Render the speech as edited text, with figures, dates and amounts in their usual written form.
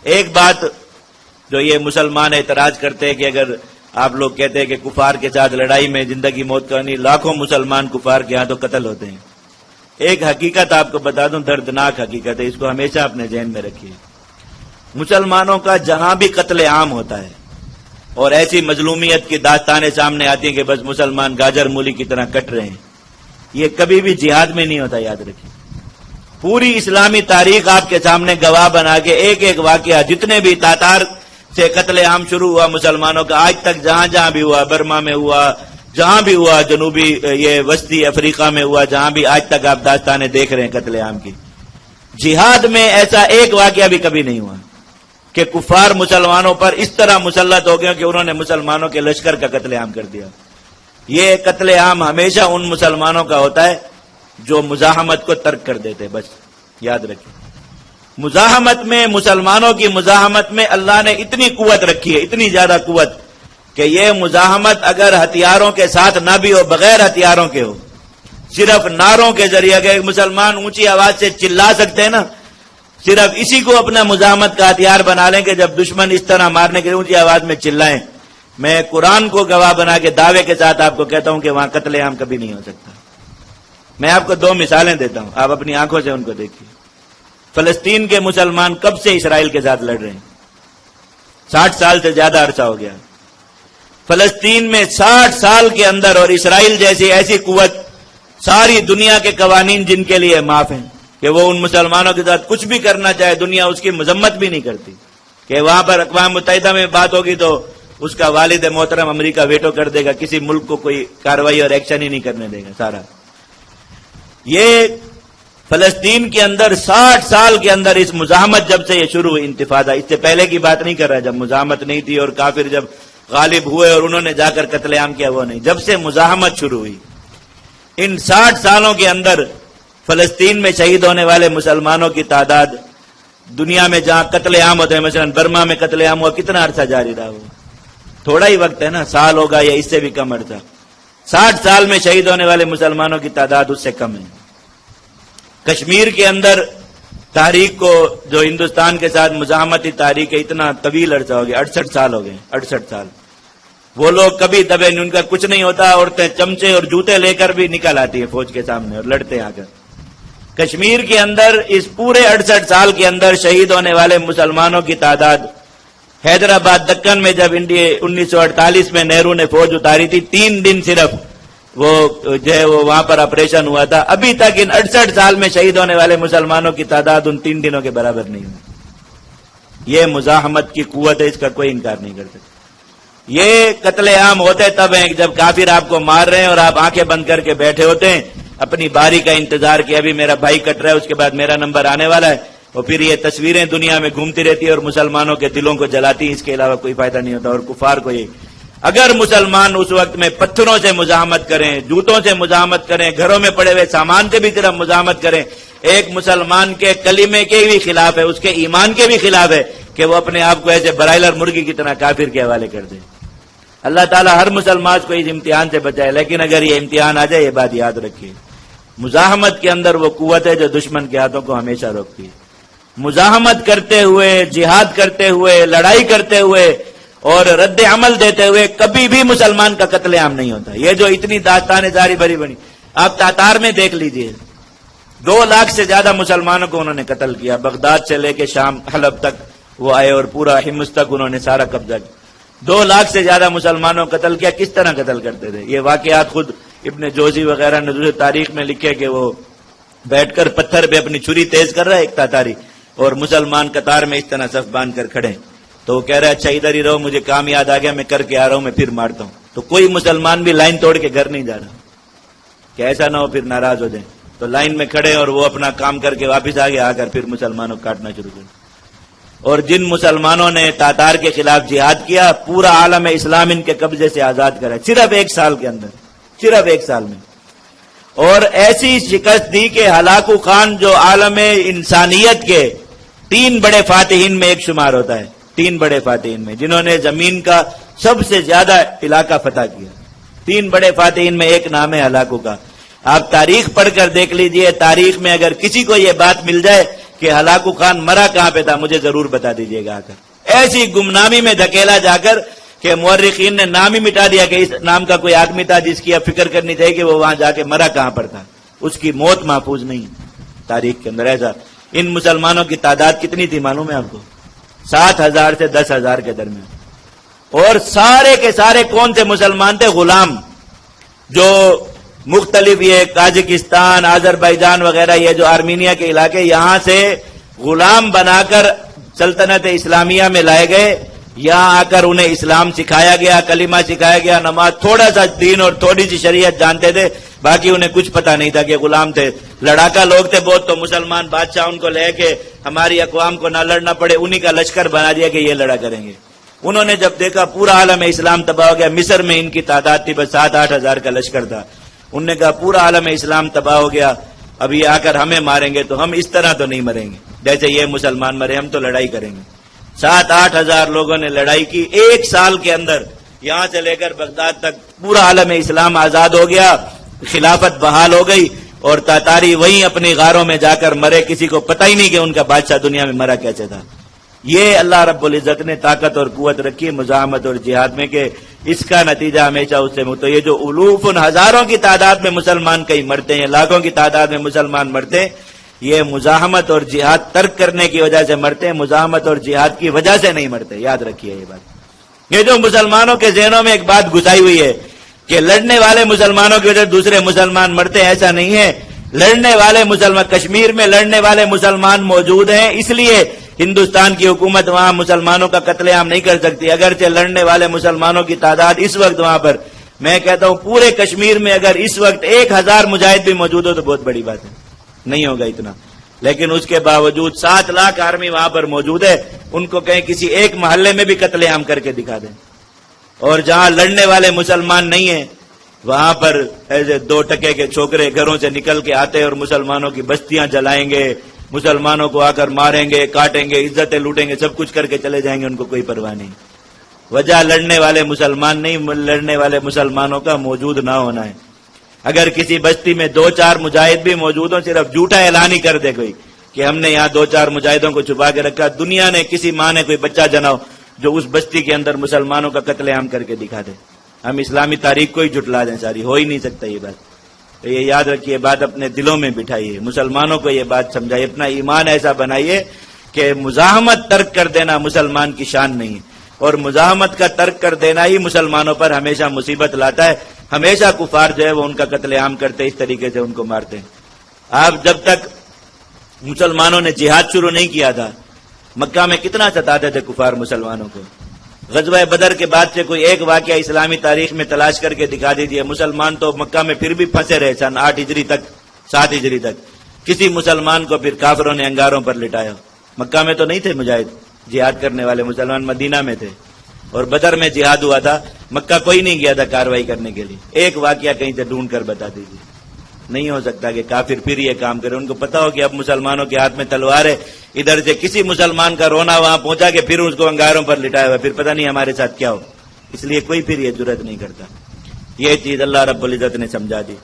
ایک بات جو یہ مسلمان اعتراض کرتے ہیں کہ اگر آپ لوگ کہتے ہیں کہ کفار کے ساتھ لڑائی میں زندگی موت کا نہیں، لاکھوں مسلمان کفار کے ہاں تو قتل ہوتے ہیں۔ ایک حقیقت آپ کو بتا دوں، دردناک حقیقت ہے، اس کو ہمیشہ اپنے ذہن میں رکھیے۔ مسلمانوں کا جہاں بھی قتل عام ہوتا ہے اور ایسی مظلومیت کی داستانیں سامنے آتی ہیں کہ بس مسلمان گاجر مولی کی طرح کٹ رہے ہیں، یہ کبھی بھی جہاد میں نہیں ہوتا، یاد رکھیے۔ پوری اسلامی تاریخ آپ کے سامنے گواہ بنا کے ایک ایک واقعہ، جتنے بھی تاتار سے قتل عام شروع ہوا مسلمانوں کا آج تک جہاں جہاں بھی ہوا، برما میں ہوا، جہاں بھی ہوا، جنوبی یہ وسطی افریقہ میں ہوا، جہاں بھی آج تک آپ داستانیں دیکھ رہے ہیں قتل عام کی، جہاد میں ایسا ایک واقعہ بھی کبھی نہیں ہوا کہ کفار مسلمانوں پر اس طرح مسلط ہو گئے کہ انہوں نے مسلمانوں کے لشکر کا قتل عام کر دیا۔ یہ قتل عام ہمیشہ ان مسلمانوں کا ہوتا ہے جو مزاحمت کو ترک کر دیتے، بس یاد رکھیں۔ مزاحمت میں، مسلمانوں کی مزاحمت میں اللہ نے اتنی قوت رکھی ہے، اتنی زیادہ قوت کہ یہ مزاحمت اگر ہتھیاروں کے ساتھ نہ بھی ہو، بغیر ہتھیاروں کے ہو، صرف نعروں کے ذریعے، اگر ایک مسلمان اونچی آواز سے چلا سکتے ہیں نا، صرف اسی کو اپنا مزاحمت کا ہتھیار بنا لیں کہ جب دشمن اس طرح مارنے کے لیے اونچی آواز میں چلائیں۔ میں قرآن کو گواہ بنا کے دعوے کے ساتھ آپ کو کہتا ہوں کہ وہاں قتل عام کبھی نہیں ہو سکتا۔ میں آپ کو 2 مثالیں دیتا ہوں، آپ اپنی آنکھوں سے ان کو دیکھیے۔ فلسطین کے مسلمان کب سے اسرائیل کے ساتھ لڑ رہے ہیں؟ 60 سال سے زیادہ عرصہ ہو گیا۔ فلسطین میں 60 سال کے اندر، اور اسرائیل جیسی ایسی قوت، ساری دنیا کے قوانین جن کے لیے معاف ہیں کہ وہ ان مسلمانوں کے ساتھ کچھ بھی کرنا چاہے، دنیا اس کی مذمت بھی نہیں کرتی، کہ وہاں پر اقوام متحدہ میں بات ہوگی تو اس کا والد محترم امریکہ ویٹو کر دے گا، کسی ملک کو کوئی کارروائی اور ایکشن ہی نہیں کرنے دے گا سارا۔ یہ فلسطین کے اندر 60 سال کے اندر اس مزاحمت جب سے یہ شروع ہوئی انتفاضہ، اس سے پہلے کی بات نہیں کر رہا جب مزاحمت نہیں تھی اور کافر جب غالب ہوئے اور انہوں نے جا کر قتل عام کیا، وہ نہیں، جب سے مزاحمت شروع ہوئی ان 60 سالوں کے اندر فلسطین میں شہید ہونے والے مسلمانوں کی تعداد، دنیا میں جہاں قتل عام ہوتے ہیں، مثلا برما میں قتل عام ہوا، کتنا عرصہ جاری رہا؟ وہ تھوڑا ہی وقت ہے نا، سال ہوگا یا اس سے بھی کم عرصہ۔ 60 سال میں شہید ہونے والے مسلمانوں کی تعداد اس سے کم ہے۔ کشمیر کے اندر تاریخ کو، جو ہندوستان کے ساتھ مزاحمتی تاریخ ہے، اتنا طویل عرصہ ہو گیا، 68 سال ہو گئے، 68 سال۔ وہ لوگ کبھی دبے نہیں، ان کا کچھ نہیں ہوتا، عورتیں چمچے اور جوتے لے کر بھی نکل آتی ہیں فوج کے سامنے اور لڑتے آ کر۔ کشمیر کے اندر اس پورے 68 سال کے اندر شہید ہونے والے مسلمانوں کی تعداد، حیدرآباد دکن میں جب 1948 میں نہرو نے فوج اتاری تھی، 3 دن صرف وہ جو ہے وہ وہاں پر آپریشن ہوا تھا، ابھی تک ان 68 سال میں شہید ہونے والے مسلمانوں کی تعداد ان 3 دنوں کے برابر نہیں ہوئی۔ یہ مزاحمت کی قوت ہے، اس کا کوئی انکار نہیں کر سکتا۔ یہ قتل عام ہوتے تب ہیں جب کافر آپ کو مار رہے ہیں اور آپ آنکھیں بند کر کے بیٹھے ہوتے ہیں، اپنی باری کا انتظار کہ ابھی میرا بھائی کٹ رہا ہے، اس کے بعد میرا نمبر آنے والا ہے، اور پھر یہ تصویریں دنیا میں گھومتی رہتی ہے اور مسلمانوں کے دلوں کو جلاتی ہیں، اس کے علاوہ کوئی فائدہ نہیں ہوتا۔ اور کفار کو یہ، اگر مسلمان اس وقت میں پتھروں سے مزاحمت کریں، جوتوں سے مزاحمت کریں، گھروں میں پڑے ہوئے سامان سے بھی صرف مزاحمت کریں، ایک مسلمان کے کلمے کے بھی خلاف ہے، اس کے ایمان کے بھی خلاف ہے کہ وہ اپنے آپ کو ایسے برائلر مرغی کی طرح کافر کے حوالے کر دے۔ اللہ تعالیٰ ہر مسلمان کو اس امتحان سے بچائے، لیکن اگر یہ امتحان آ جائے، یہ بات یاد رکھیے، مزاحمت کے اندر وہ قوت ہے جو دشمن کے ہاتھوں کو ہمیشہ روکتی ہے۔ مزاحمت کرتے ہوئے، جہاد کرتے ہوئے، لڑائی کرتے ہوئے اور رد عمل دیتے ہوئے کبھی بھی مسلمان کا قتل عام نہیں ہوتا۔ یہ جو اتنی داستانیں ساری بھری بنی، آپ تاتار میں دیکھ لیجئے، 2 لاکھ سے زیادہ مسلمانوں کو انہوں نے قتل کیا، بغداد سے لے کے شام حلب تک وہ آئے اور پورا حمص تک انہوں نے سارا قبضہ کیا۔ 2 لاکھ سے زیادہ مسلمانوں کو قتل کیا۔ کس طرح قتل کرتے تھے؟ یہ واقعات خود ابن جوزی وغیرہ نے دوسرے تاریخ میں لکھے کہ وہ بیٹھ کر پتھر پہ اپنی چھری تیز کر رہا ہے ایک تاتاری، اور مسلمان قطار میں اس طرح صف باندھ کر کھڑے، تو وہ کہہ رہا ہے اچھا ادھر ہی رہو، مجھے کام یاد آ گیا، میں کر کے آ رہا ہوں، میں پھر مارتا ہوں۔ تو کوئی مسلمان بھی لائن توڑ کے گھر نہیں جا رہا کہ ایسا نہ ہو پھر ناراض ہو جائیں، تو لائن میں کھڑے اور وہ اپنا کام کر کے واپس آ کر پھر مسلمانوں کو کاٹنا شروع کر۔ اور جن مسلمانوں نے تاتار کے خلاف جہاد کیا، پورا عالم اسلام ان کے قبضے سے آزاد کرا، صرف 1 سال کے اندر، صرف 1 سال میں۔ اور ایسی شکست دی کہ ہلاکو خان جو عالم انسانیت کے 3 بڑے فاتحین میں ایک شمار ہوتا ہے، 3 بڑے فاتحین میں، جنہوں نے زمین کا سب سے زیادہ علاقہ فتح کیا، 3 بڑے فاتحین میں ایک نام ہے ہلاکو کا۔ آپ تاریخ پڑھ کر دیکھ لیجئے، تاریخ میں اگر کسی کو یہ بات مل جائے کہ کہ ہلاکو خان مرا کہاں پہ تھا مجھے ضرور بتا دیجیے گا آ کر. ایسی گمنامی میں دھکیلا جا کر کہ مورخین نے نام ہی مٹا دیا کہ اس نام کا کوئی آدمی تھا جس کی اب فکر کرنی چاہیے کہ وہ وہاں جا کے مرا کہاں پر تھا. اس کی موت محفوظ نہیں تاریخ کے اندر. ایسا ان مسلمانوں کی تعداد کتنی تھی معلوم ہے آپ کو؟ 7,000 سے 10,000 کے درمیان. اور سارے کے سارے کون سے مسلمان تھے؟ غلام. جو مختلف یہ تاجکستان، آذربائیجان وغیرہ یہ جو آرمینیا کے علاقے یہاں سے غلام بنا کر سلطنت اسلامیہ میں لائے گئے. یہاں آ کر انہیں اسلام سکھایا گیا، کلمہ سکھایا گیا، نماز، تھوڑا سا دین اور تھوڑی سی شریعت جانتے تھے، باقی انہیں کچھ پتا نہیں تھا کہ غلام تھے. لڑاکا لوگ تھے بہت، تو مسلمان بادشاہ ان کو لے کے ہماری اقوام کو نہ لڑنا پڑے انہی کا لشکر بنا دیا کہ یہ لڑا کریں گے. انہوں نے جب دیکھا پورا عالم اسلام تباہ ہو گیا، مصر میں ان کی تعداد تھی بس 7-8 ہزار کا لشکر تھا. انہوں نے کہا پورا عالم اسلام تباہ ہو گیا، اب یہ آ کر ہمیں ماریں گے تو ہم اس طرح تو نہیں مریں گے جیسے یہ مسلمان مرے، ہم تو لڑائی کریں گے. 7-8 ہزار لوگوں نے لڑائی کی. 1 سال کے اندر یہاں سے لے کر بغداد تک پورا عالم اسلام آزاد ہو گیا، خلافت بحال ہو گئی، اور تاتاری وہیں اپنی غاروں میں جا کر مرے. کسی کو پتہ ہی نہیں کہ ان کا بادشاہ دنیا میں مرا کیسے تھا. یہ اللہ رب العزت نے طاقت اور قوت رکھی مزاحمت اور جہاد میں کہ اس کا نتیجہ ہمیشہ اس سے تو یہ جو الوف ہزاروں کی تعداد میں مسلمان کہیں مرتے ہیں، لاکھوں کی تعداد میں مسلمان مرتے ہیں، یہ مزاحمت اور جہاد ترک کرنے کی وجہ سے مرتے ہیں، مزاحمت اور جہاد کی وجہ سے نہیں مرتے. یاد رکھیے یہ بات. یہ جو مسلمانوں کے ذہنوں میں ایک بات گھسائی ہوئی ہے کہ لڑنے والے مسلمانوں کی وجہ سے دوسرے مسلمان مرتے ہیں، ایسا نہیں ہے. لڑنے والے مسلمان، کشمیر میں لڑنے والے مسلمان موجود ہیں، اس لیے ہندوستان کی حکومت وہاں مسلمانوں کا قتل عام نہیں کر سکتی. اگرچہ لڑنے والے مسلمانوں کی تعداد اس وقت وہاں پر، میں کہتا ہوں پورے کشمیر میں اگر اس وقت 1,000 مجاہد بھی موجود ہو تو بہت بڑی بات ہے، نہیں ہوگا اتنا. لیکن اس کے باوجود 7 لاکھ آرمی وہاں پر موجود ہے، ان کو کہیں کسی ایک محلے میں بھی قتل عام کر کے دکھا دیں. اور جہاں لڑنے والے مسلمان نہیں ہیں وہاں پر ایسے 2 ٹکے کے چھوکرے گھروں سے نکل کے آتے اور مسلمانوں کی بستیاں جلائیں گے، مسلمانوں کو آ کر ماریں گے، کاٹیں گے، عزتیں لوٹیں گے، سب کچھ کر کے چلے جائیں گے، ان کو کوئی پرواہ نہیں. وجہ لڑنے والے مسلمان نہیں، لڑنے والے مسلمانوں کا موجود نہ ہونا ہے. اگر کسی بستی میں 2-4 مجاہد بھی موجود ہوں، صرف جھوٹا اعلان ہی کر دے کوئی کہ ہم نے یہاں 2-4 مجاہدوں کو چھپا کے رکھا، دنیا نے کسی ماں نے کوئی بچہ جناؤ جو اس بستی کے اندر مسلمانوں کا قتل عام کر کے دکھا دے. ہم اسلامی تاریخ کو ہی جھٹلا دیں ساری، ہو ہی نہیں سکتا یہ بات. تو یہ یاد رکھیے، بات اپنے دلوں میں بٹھائیے، مسلمانوں کو یہ بات سمجھائیے، اپنا ایمان ایسا بنائیے کہ مزاحمت ترک کر دینا مسلمان کی شان نہیں، اور مزاحمت کا ترک کر دینا ہی مسلمانوں پر ہمیشہ مصیبت لاتا ہے. ہمیشہ کفار جو ہے وہ ان کا قتل عام کرتے، اس طریقے سے ان کو مارتے ہیں. آپ جب تک مسلمانوں نے جہاد شروع نہیں کیا تھا، مکہ میں کتنا ستاتے تھے کفار مسلمانوں کو. غزوہ بدر کے بعد سے کوئی ایک واقعہ اسلامی تاریخ میں تلاش کر کے دکھا دیجیے. مسلمان تو مکہ میں پھر بھی پھنسے رہے سن 8 ہجری تک، 7 ہجری تک. کسی مسلمان کو پھر کافروں نے انگاروں پر لٹایا. مکہ میں تو نہیں تھے مجاہد جہاد کرنے والے، مسلمان مدینہ میں تھے، اور بدر میں جہاد ہوا تھا. مکہ کوئی نہیں گیا تھا کاروائی کرنے کے لیے. ایک واقعہ کہیں سے ڈھونڈ کر بتا دیجیے. نہیں ہو سکتا کہ کافر پھر یہ کام کرے. ان کو پتا ہو کہ اب مسلمانوں کے ہاتھ میں تلوار ہے، ادھر سے کسی مسلمان کا رونا وہاں پہنچا کہ پھر اس کو انگاروں پر لٹایا ہوا، پھر پتہ نہیں ہمارے ساتھ کیا ہو. اس لیے کوئی پھر یہ جرأت نہیں کرتا. یہ چیز اللہ رب العزت نے سمجھا دی.